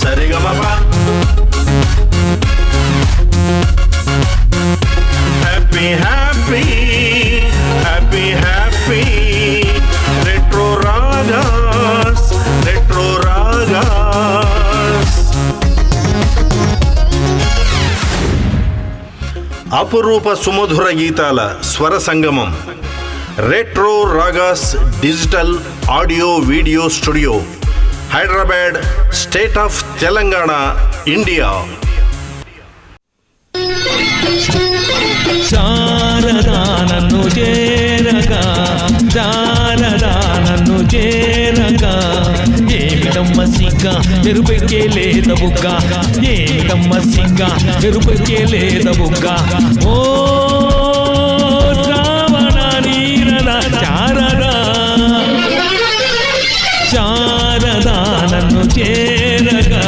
Sa Re Ga Ma Pa happy happy happy happy retro ragas retro ragas. అపురూప సుమధుర గీతాల స్వర సంగమం retro ragas digital audio video studio, Hyderabad, state of Telangana, India. Sharada నన్ను చేరగా, శారదా నన్ను చేరగా, ఏమిటమ్మ సిగ్గ ఎరుపెక్కే లేద బుగ్గ, ఏమిటమ్మ సిగ్గ ఎరుపెక్కే లేద బుగ్గ. ఓ శ్రావణ నీరద శారదా, శారదా నన్ను చేరగా,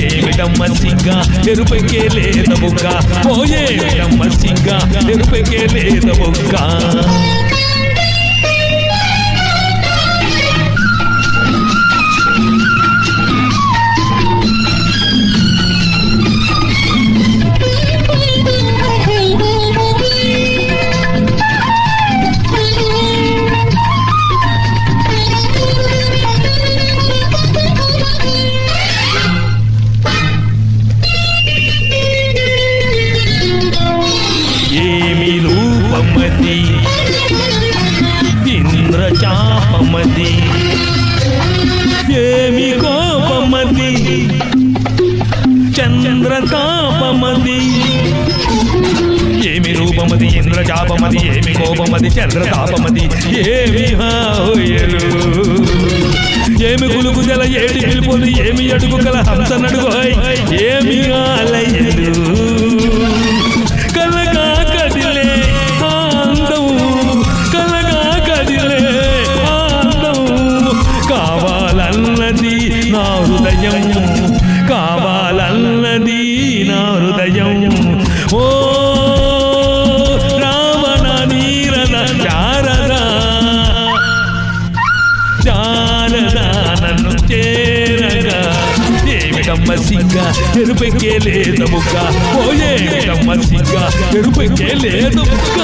ఏమిటమ్మ సిగ్గ ఎరుపెక్కే లేద బుగ్గ, ఓ ఏమిటమ్మ సిగ్గ ఎరుపెక్కే లేద బుగ్గ. ఇంద్రచాపమది ఏమి కోపమది, చంద్రతాపమది ఏమి రూపమది, ఇంద్రచాపమది ఏమి కోపమది, చంద్రతాపమది ఏమి హాయలు, ఏమి గులుగు జల ఏడి పిలుపులు, ఏమి అడుగు గల హంస నడుగు, ఏమి ఆలయలు, కలగా కదిలే ఆందం, కలగా కదిలే ఆందం, కావాలన్నది నా హృదయం, కావాలన్నది నా హృదయం. ఓ రావణ నీరద శారదా, శారదా నన్ను చేరగా, ఏమిటమ్మ సిగ్గ ఎరుపెక్కే లేద బుగ్గ, ఓ ఏమిటమ్మ సిగ్గ ఎరుపెక్కే లేద బుగ్గ.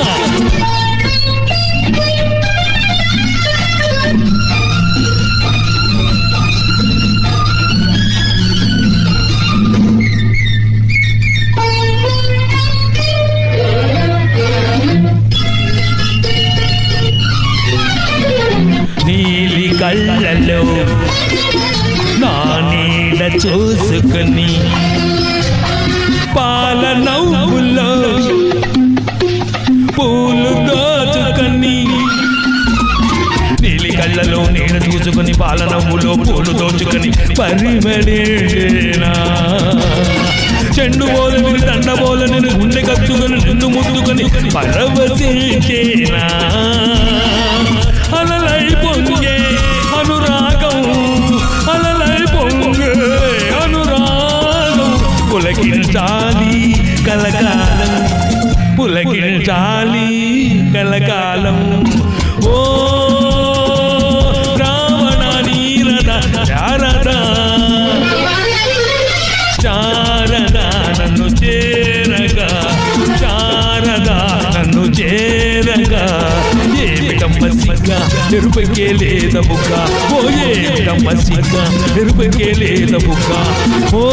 నీలి కళ్ళలో నా నీడ చూసుకుని, పాల నవ్వులో పూలు దోచుకొని, నీలి కళ్ళలో నీడ చూసుకొని, పాల నవ్వులో పూలు దోచుకొని, పరిమళేనా చెండు బోలని దండ బోలని గుండె కచ్చుకొని, నిన్ను ముద్దుకొని పరవశించేనా, అలలై పొంగే అనురాగం, అలలై పొంగే అనురాగం, పులకించాలి కలకాలం, పులకించాలి కలకాలం. ఓ రావణ నీరద శారదా, శారదా నన్ను చేరగా, శారదా నన్ను చేరగా, ఏమిటమ్మ సిగ్గ ఎరుపెక్కే లేద బుగ్గ, ఓ ఏమిటమ్మ సిగ్గ ఎరుపెక్కే లేద బుగ్గ. ఓ